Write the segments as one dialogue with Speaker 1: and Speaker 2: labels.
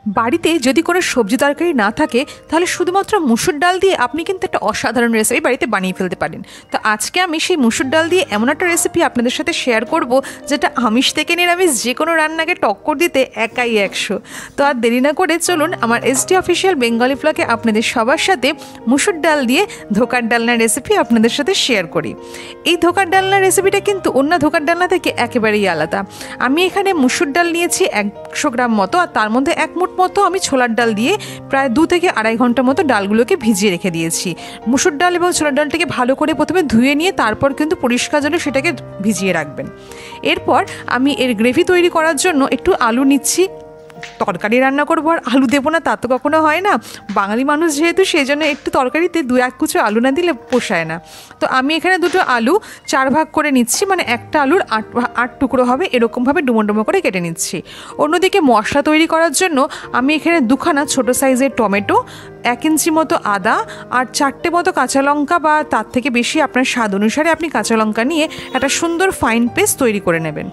Speaker 1: বাড়িতে যদি কোনো সবজি তরকারি না থাকে তাহলে শুধুমাত্র মুসুর ডাল দিয়ে আপনি কিন্তু একটা অসাধারণ রেসিপি বাড়িতে বানিয়ে ফেলতে পারেন। তো আজকে আমি সেই মুসুর ডাল দিয়ে এমন একটা রেসিপি আপনাদের সাথে শেয়ার করব যেটা আমিষ থেকে নিরামিষ যে কোনো রান্নাকে টক্কর দিতে একাই 100। তো আর দেরি না করে চলুন আমার এসডি অফিসিয়াল বেঙ্গলি ব্লগে আপনাদের সবার সাথে মুসুর ডাল দিয়ে ধোকার ডালনার রেসিপি আপনাদের সাথে শেয়ার করি। এই ধোকার ডালনার রেসিপিটা কিন্তু অন্য ধোকার ডালনা থেকে একেবারেই আলাদা। আমি এখানে মুসুর ডাল নিয়েছি 100 গ্রাম মতো, আর তার মধ্যে 1 মুঠ মতো আমি ছোলার ডাল দিয়ে প্রায় 2 থেকে আড়াই ঘন্টা মতো ডালগুলোকে ভিজিয়ে রেখে দিয়েছি। মুসুর ডাল এবং ছোলার ডালটাকে ভালো করে প্রথমে ধুয়ে নিয়ে তারপর কিন্তু পরিষ্কার জলে সেটাকে ভিজিয়ে রাখবেন। এরপর আমি এর গ্রেভি তৈরি করার জন্য একটু আলু নিচ্ছি। তরকারি রান্না করবো আর আলু দেবো না তা তো কখনো হয় না, বাঙালি মানুষ যেহেতু সেই জন্য একটু তরকারিতে 2-1 কুচো আলু না দিলে পোষায় না। তো আমি এখানে 2টো আলু 4 ভাগ করে নিচ্ছি, মানে একটা আলুর 8 টুকরো হবে এরকমভাবে ডুমো ডুমো করে কেটে নিচ্ছি। অন্যদিকে মশলা তৈরি করার জন্য আমি এখানে 2খানা ছোটো সাইজের টমেটো, 1 ইঞ্চি মতো আদা আর 4টে মতো কাঁচা লঙ্কা বা তার থেকে বেশি আপনার স্বাদ অনুসারে আপনি কাঁচা লঙ্কা নিয়ে একটা সুন্দর ফাইন পেস্ট তৈরি করে নেবেন।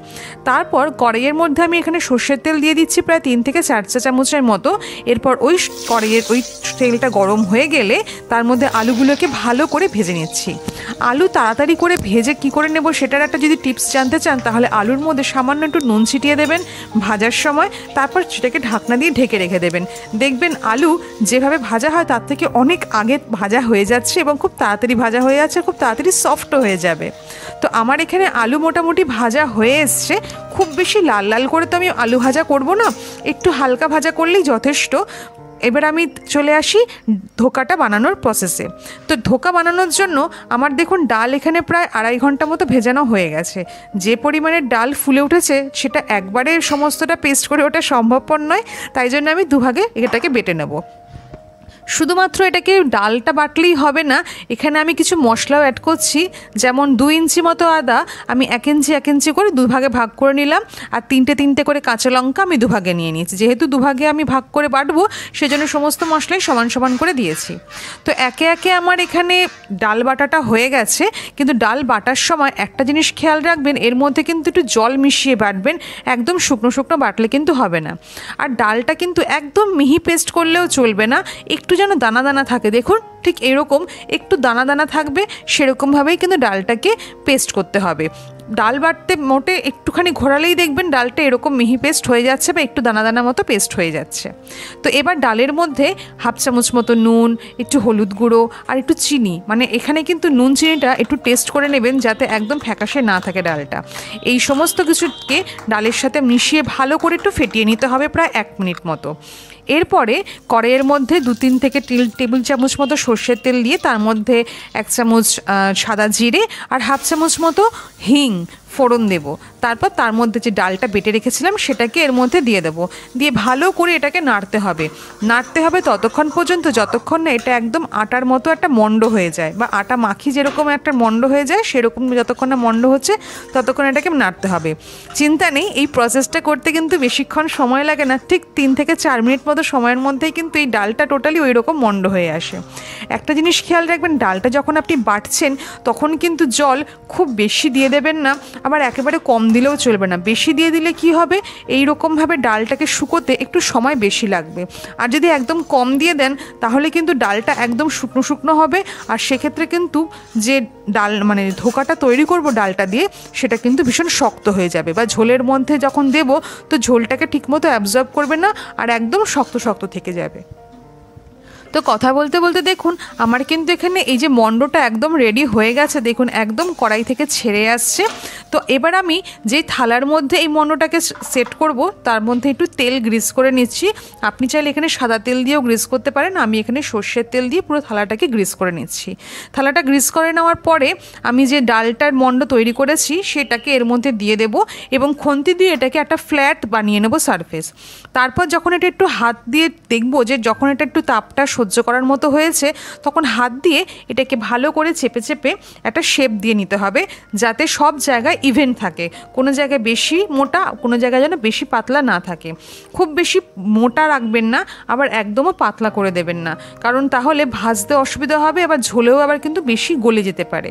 Speaker 1: তারপর কড়াইয়ের মধ্যে আমি এখানে সর্ষের তেল দিয়ে দিচ্ছি প্রায় 3 থেকে 4 চা চামচের মতো। এরপর ওই কড়াইয়ের ওই তেলটা গরম হয়ে গেলে তার মধ্যে আলুগুলোকে ভালো করে ভেজে নিচ্ছি। আলু তাড়াতাড়ি করে ভেজে কি করে নেব সেটার একটা যদি টিপস জানতে চান তাহলে আলুর মধ্যে সামান্য একটু নুন ছিটিয়ে দেবেন ভাজার সময়, তারপর সেটাকে ঢাকনা দিয়ে ঢেকে রেখে দেবেন। দেখবেন আলু যেভাবে ভাজা হয় তার থেকে অনেক আগে ভাজা হয়ে যাচ্ছে এবং খুব তাড়াতাড়ি ভাজা হয়ে যাচ্ছে, খুব তাড়াতাড়ি সফটও হয়ে যাবে। তো আমার এখানে আলু মোটামুটি ভাজা হয়ে এসছে। খুব বেশি লাল লাল করে তো আমি আলু ভাজা করব না, একটু হালকা ভাজা করলেই যথেষ্ট। এবার আমি চলে আসি ধোকাটা বানানোর প্রসেসে। তো ধোকা বানানোর জন্য আমার দেখুন ডাল এখানে প্রায় 2.5 ঘন্টা মতো ভেজানো হয়ে গেছে। যে পরিমাণে ডাল ফুলে উঠেছে সেটা একবারে সমস্তটা পেস্ট করে ওটা সম্ভবপর নয়, তাই জন্য আমি দুভাগে এটাকে বেটে নেব। শুধুমাত্র এটাকে ডালটা বাটলেই হবে না, এখানে আমি কিছু মশলাও অ্যাড করছি। যেমন 2 ইঞ্চি মতো আদা আমি 1 ইঞ্চি করে 2 ভাগে ভাগ করে নিলাম, আর 3টে করে কাঁচা লঙ্কা আমি 2 ভাগে নিয়ে নিয়েছি। যেহেতু 2 ভাগে আমি ভাগ করে বাটবো সেজন্য সমস্ত মশলাই সমান সমান করে দিয়েছি। তো একে একে আমার এখানে ডাল বাটাটা হয়ে গেছে, কিন্তু ডাল বাটার সময় একটা জিনিস খেয়াল রাখবেন, এর মধ্যে কিন্তু একটু জল মিশিয়ে বাটবেন, একদম শুকনো শুকনো বাটলে কিন্তু হবে না। আর ডালটা কিন্তু একদম মিহি পেস্ট করলেও চলবে না, একটু যেন দানা দানা থাকে। দেখুন ঠিক এরকম একটু দানা দানা থাকবে, সেরকমভাবেই কিন্তু ডালটাকে পেস্ট করতে হবে। ডাল বাটতে মোটে একটুখানি ঘোরালেই দেখবেন ডালটা এরকম মিহি পেস্ট হয়ে যাচ্ছে বা একটু দানা দানা মতো পেস্ট হয়ে যাচ্ছে। তো এবার ডালের মধ্যে 1/2 চামচ মতো নুন, একটু হলুদ গুঁড়ো আর একটু চিনি, মানে এখানে কিন্তু নুন চিনিটা একটু টেস্ট করে নেবেন যাতে একদম ফ্যাকাশে না থাকে ডালটা। এই সমস্ত কিছুকে ডালের সাথে মিশিয়ে ভালো করে একটু ফেটিয়ে নিতে হবে প্রায় 1 মিনিট মতো। এরপরে কড়াইয়ের মধ্যে 2-3 থেকে টেবিল চামচ মতো সর্ষের তেল দিয়ে তার মধ্যে 1 চামচ সাদা জিরে আর 1/2 চামচ মতো হিং ফোড়ন দেব। তারপর তার মধ্যে যে ডালটা বেটে রেখেছিলাম সেটাকে এর মধ্যে দিয়ে দেবো, দিয়ে ভালো করে এটাকে নাড়তে হবে ততক্ষণ পর্যন্ত যতক্ষণ না এটা একদম আটার মতো একটা মণ্ড হয়ে যায়, বা আটা মাখি যেরকম একটা মণ্ড হয়ে যায় সেরকম যতক্ষণ না মণ্ড হচ্ছে ততক্ষণ এটাকে নাড়তে হবে। চিন্তা নেই, এই প্রসেসটা করতে কিন্তু বেশিক্ষণ সময় লাগে না, ঠিক 3 থেকে 4 মিনিট মতো সময়ের মধ্যেই কিন্তু এই ডালটা টোটালি ওই রকম মণ্ড হয়ে আসে। একটা জিনিস খেয়াল রাখবেন, ডালটা যখন আপনি বাটছেন তখন কিন্তু জল খুব বেশি দিয়ে দেবেন না, আবার একেবারে কম দিলেও চলবে না। বেশি দিয়ে দিলে কি হবে, এই রকমভাবে ডালটাকে শুকোতে একটু সময় বেশি লাগবে। আর যদি একদম কম দিয়ে দেন তাহলে কিন্তু ডালটা একদম শুকনো শুকনো হবে, আর সেক্ষেত্রে কিন্তু যে ডাল মানে ধোকাটা তৈরি করব ডালটা দিয়ে সেটা কিন্তু ভীষণ শক্ত হয়ে যাবে, বা ঝোলের মধ্যে যখন দেব তো ঝোলটাকে ঠিকমতো অ্যাবজর্ব করবে না আর একদম শক্ত শক্ত থেকে যাবে। তো কথা বলতে বলতে দেখুন আমার কিন্তু এখানে এই যে মণ্ডটা একদম রেডি হয়ে গেছে, দেখুন একদম কড়াই থেকে ছেড়ে আসছে। তো এবার আমি যেই থালার মধ্যে এই মণ্ডটাকে সেট করব তার মধ্যে একটু তেল গ্রিস করে নিচ্ছি। আপনি চাইলে এখানে সাদা তেল দিয়েও গ্রিস করতে পারেন, আমি এখানে সর্ষের তেল দিয়ে পুরো থালাটাকে গ্রিস করে নিচ্ছি। থালাটা গ্রিস করে নেওয়ার পরে আমি যে ডালটার মণ্ড তৈরি করেছি সেটাকে এর মধ্যে দিয়ে দেব এবং খন্তি দিয়ে এটাকে একটা ফ্ল্যাট বানিয়ে নেব সারফেস। তারপর যখন এটা একটু হাত দিয়ে দেখবো যে যখন এটা একটু তাপটা সহ্য করার মতো হয়েছে তখন হাত দিয়ে এটাকে ভালো করে চেপে চেপে একটা শেপ দিয়ে নিতে হবে যাতে সব জায়গায় ইভেন থাকে, কোনো জায়গায় বেশি মোটা কোনো জায়গায় যেন বেশি পাতলা না থাকে। খুব বেশি মোটা রাখবেন না, আবার একদমও পাতলা করে দেবেন না, কারণ তাহলে ভাজতে অসুবিধা হবে, আবার ঝোলেও আবার কিন্তু বেশি গলে যেতে পারে।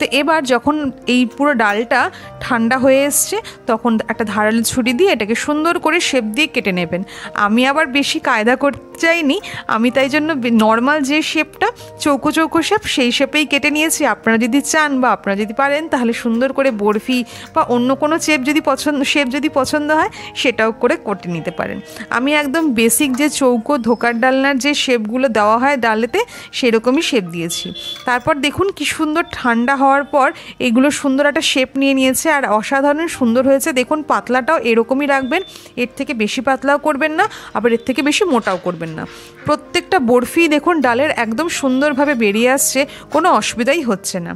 Speaker 1: তো এবার যখন এই পুরো ডালটা ঠান্ডা হয়ে এসছে তখন একটা ধারালো ছুরি দিয়ে এটাকে সুন্দর করে শেপ দিয়ে কেটে নেবেন। আমি আবার বেশি কায়দা করতে চাইনি, আমি তাই জন্য নর্মাল যে শেপটা চৌকো চৌকো শেপ সেই শেপেই কেটে নিয়েছি। আপনারা যদি চান বা আপনারা যদি পারেন তাহলে সুন্দর করে বরফি বা অন্য কোনো শেপ যদি পছন্দ হয় সেটাও করে কেটে নিতে পারেন। আমি একদম বেসিক যে চৌকো ধোকার ডালনার যে শেপগুলো দেওয়া হয় ডালেতে সেরকমই শেপ দিয়েছি। তারপর দেখুন কি সুন্দর ঠান্ডা হওয়ার পর এগুলো সুন্দর একটা শেপ নিয়ে নিয়েছে আর অসাধারণ সুন্দর হয়েছে। দেখুন পাতলাটাও এরকমই রাখবেন, এর থেকে বেশি পাতলাও করবেন না আবার এর থেকে বেশি মোটাও করবেন না। প্রত্যেকটা বরফি দেখুন ডালের একদম সুন্দরভাবে বেরিয়ে আসছে, কোনো অসুবিধাই হচ্ছে না।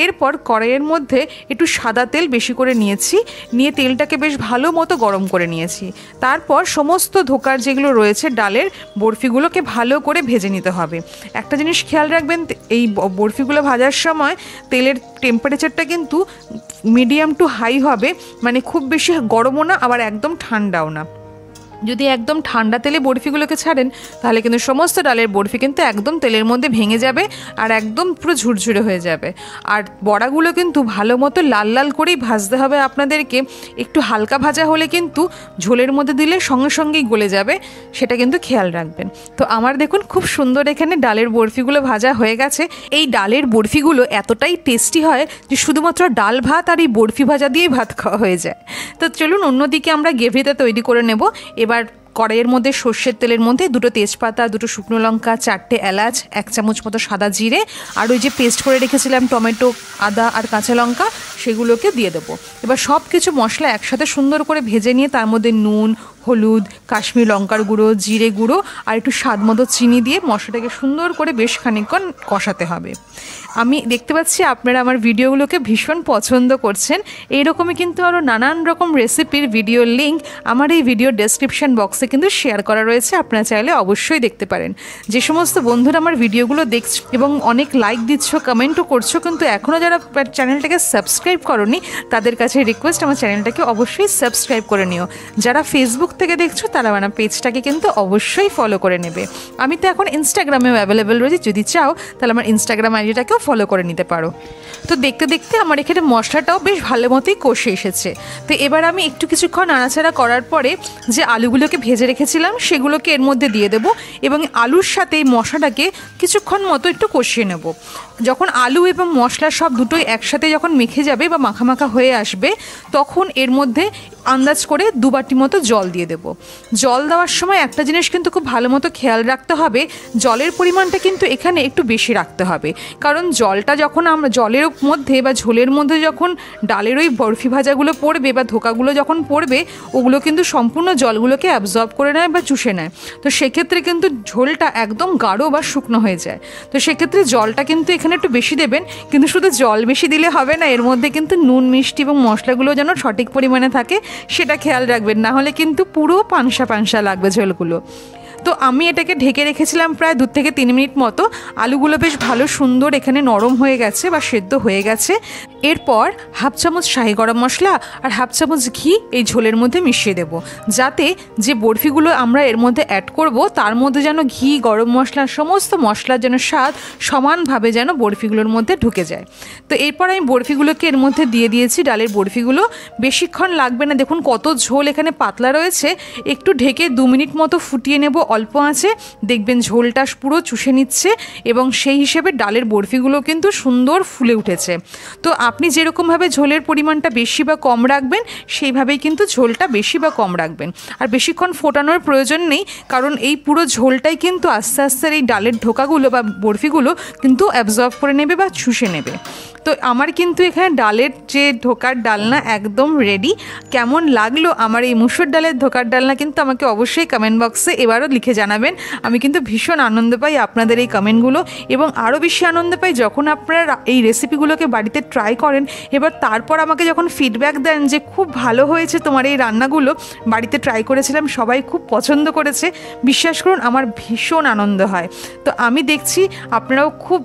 Speaker 1: এরপর কড়াইয়ের মধ্যে একটু সাদা তেল বেশি করে নিয়েছি, নিয়ে তেলটাকে বেশ ভালো মতো গরম করে নিয়েছি। তারপর সমস্ত ধোকার যেগুলো রয়েছে ডালের বরফিগুলোকে ভালো করে ভেজে নিতে হবে। একটা জিনিস খেয়াল রাখবেন, এই বরফিগুলো ভাজার সময় তেলের টেম্পারেচারটা কিন্তু মিডিয়াম টু হাই হবে, মানে খুব বেশি গরমও না আবার একদম ঠান্ডাও না। যদি একদম ঠান্ডা তেলে বরফিগুলোকে ছাড়েন তাহলে কিন্তু সমস্ত ডালের বরফি কিন্তু একদম তেলের মধ্যে ভেঙে যাবে আর একদম পুরো ঝুরঝুরে হয়ে যাবে। আর বড়াগুলো কিন্তু ভালো মতো লাল লাল করেই ভাজতে হবে আপনাদেরকে, একটু হালকা ভাজা হলে কিন্তু ঝোলের মধ্যে দিলে সঙ্গে সঙ্গেই গলে যাবে, সেটা কিন্তু খেয়াল রাখবেন। তো আমার দেখুন খুব সুন্দর এখানে ডালের বরফিগুলো ভাজা হয়ে গেছে। এই ডালের বরফিগুলো এতটাই টেস্টি হয় যে শুধুমাত্র ডাল ভাত আর এই বরফি ভাজা দিয়েই ভাত খাওয়া হয়ে যায়। তো চলুন অন্যদিকে আমরা গ্রেভিটা তৈরি করে নেব। এবার কড়াইয়ের মধ্যে সর্ষের তেলের মধ্যে 2 তেজপাতা, 2 শুকনো লঙ্কা, 4টে এলাচ, 1 চামচ মতো সাদা জিরে আর ওই যে পেস্ট করে রেখেছিলাম টমেটো, আদা আর কাঁচা লঙ্কা সেগুলোকে দিয়ে দেবো। এবার সব কিছু মশলা একসাথে সুন্দর করে ভেজে নিয়ে তার মধ্যে নুন, হলুদ, কাশ্মীর লঙ্কার গুঁড়ো, জিরে গুঁড়ো আর একটু স্বাদ মতো চিনি দিয়ে মশলাটাকে সুন্দর করে বেশ খানিকক্ষণ কষাতে হবে। আমি দেখতে পাচ্ছি আপনারা আমার ভিডিওগুলোকে ভীষণ পছন্দ করছেন। এইরকমই কিন্তু আরও নানান রকম রেসিপির ভিডিওর লিঙ্ক আমার এই ভিডিও ডেসক্রিপশন বক্সে কিন্তু শেয়ার করা রয়েছে, আপনারা চাইলে অবশ্যই দেখতে পারেন। যে সমস্ত বন্ধুরা আমার ভিডিওগুলো দেখছো এবং অনেক লাইক দিচ্ছ, কমেন্টও করছো, কিন্তু এখনও যারা চ্যানেলটাকে সাবস্ক্রাইব করোনি তাদের কাছে রিকোয়েস্ট আমার চ্যানেলটাকে অবশ্যই সাবস্ক্রাইব করে নিও। যারা ফেসবুক থেকে দেখছো তারা আমার পেজটাকে কিন্তু অবশ্যই ফলো করে নেবে। আমি তো এখন ইনস্টাগ্রামেও অ্যাভেলেবেল রয়েছে, যদি চাও তাহলে আমার ইনস্টাগ্রাম আইডিটাকেও ফলো করে নিতে পারো। তো দেখতে দেখতে আমার এখানে মশলাটাও বেশ ভালো মতোই কষে এসেছে। তো এবার আমি একটু কিছুক্ষণ নাড়াচাড়া করার পরে যে আলুগুলোকে ভেজে রেখেছিলাম সেগুলোকে এর মধ্যে দিয়ে দেবো এবং আলুর সাথে এই মশলাটাকে কিছুক্ষণ মতো একটু কষিয়ে নেব। যখন আলু এবং মশলা সব দুটোই একসাথে যখন মেখে যাবে বা মাখা মাখা হয়ে আসবে তখন এর মধ্যে আন্দাজ করে 2 বাটি মতো জল দিয়ে দেব। জল দেওয়ার সময় একটা জিনিস কিন্তু খুব ভালো মতো খেয়াল রাখতে হবে, জলের পরিমাণটা কিন্তু এখানে একটু বেশি রাখতে হবে, কারণ জলটা যখন আমরা জলের মধ্যে বা ঝোলের মধ্যে যখন ডালের ওই বরফি ভাজাগুলো পড়বে বা ধোকাগুলো যখন পড়বে ওগুলো কিন্তু সম্পূর্ণ জলগুলোকে অ্যাবজর্ব করে নেয় বা চুষে নেয়। তো সেক্ষেত্রে কিন্তু ঝোলটা একদম গাঢ় বা শুকনো হয়ে যায়। তো সেক্ষেত্রে জলটা কিন্তু এখানে একটু বেশি দেবেন, কিন্তু শুধু জল বেশি দিলে হবে না, এর মধ্যে কিন্তু নুন, মিষ্টি এবং মশলাগুলো যেন সঠিক পরিমাণে থাকে সেটা খেয়াল রাখবেন, না হলে কিন্তু পুরো পানসা পানসা লাগবে ঝোলগুলো। তো আমি এটাকে ঢেকে রেখেছিলাম প্রায় 2 থেকে 3 মিনিট মতো। আলুগুলো বেশ ভালো সুন্দর এখানে নরম হয়ে গেছে বা সেদ্ধ হয়ে গেছে। এরপর 1/2 চামচ শাহি গরম মশলা আর 1/2 চামচ ঘি এই ঝোলের মধ্যে মিশিয়ে দেব, যাতে যে বরফিগুলো আমরা এর মধ্যে অ্যাড করব তার মধ্যে যেন ঘি, গরম মশলা, সমস্ত মশলার যেন স্বাদ সমানভাবে যেন বরফিগুলোর মধ্যে ঢুকে যায়। তো এরপর আমি বরফিগুলোকে এর মধ্যে দিয়ে দিয়েছি, ডালের বরফিগুলো। বেশিক্ষণ লাগবে না, দেখুন কত ঝোল এখানে পাতলা রয়েছে। একটু ঢেকে 2 মিনিট মতো ফুটিয়ে নেব অল্প আঁচে, দেখবেন ঝোলটা পুরো চুষে নিচ্ছে এবং সেই হিসেবে ডালের বরফিগুলো কিন্তু সুন্দর ফুলে উঠেছে। তো আপনি যেরকমভাবে ঝোলের পরিমাণটা বেশি বা কম রাখবেন সেইভাবেই কিন্তু ঝোলটা বেশি বা কম রাখবেন। আর বেশিক্ষণ ফোটানোর প্রয়োজন নেই, কারণ এই পুরো ঝোলটাই কিন্তু আস্তে আস্তে এই ডালের ধোকাগুলো বা বরফিগুলো কিন্তু অ্যাবজর্ব করে নেবে বা চুষে নেবে। তো আমার কিন্তু এখানে ডালের যে ধোকার ডালনা একদম রেডি। কেমন লাগলো আমার এই মুসুর ডালের ধোকার ডালনা কিন্তু আমাকে অবশ্যই কমেন্ট বক্সে এবারও লিখে জানাবেন। আমি কিন্তু ভীষণ আনন্দ পাই আপনাদের এই কমেন্টগুলো, এবং আরও বেশি আনন্দ পাই যখন আপনারা এই রেসিপিগুলোকে বাড়িতে ট্রাই করেন, এবার তারপর আমাকে যখন ফিডব্যাক দেন যে খুব ভালো হয়েছে তোমার এই রান্নাগুলো, বাড়িতে ট্রাই করেছিলাম, সবাই খুব পছন্দ করেছে, বিশ্বাস করুন আমার ভীষণ আনন্দ হয়। তো আমি দেখছি আপনারাও খুব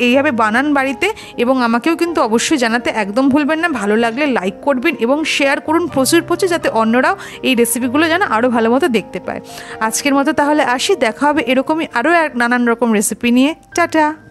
Speaker 1: এইভাবে বানান বাড়িতে, এবং আমাকেও কিন্তু অবশ্যই জানাতে একদম ভুলবেন না। ভালো লাগলে লাইক করবেন এবং শেয়ার করুন প্রচুর, যাতে অন্যরাও এই রেসিপিগুলো যেন আরও ভালো মতো দেখতে পায়। আজকের মতো তাহলে আসি, দেখা হবে এরকমই আরও নানান রকম রেসিপি নিয়ে। টাটা।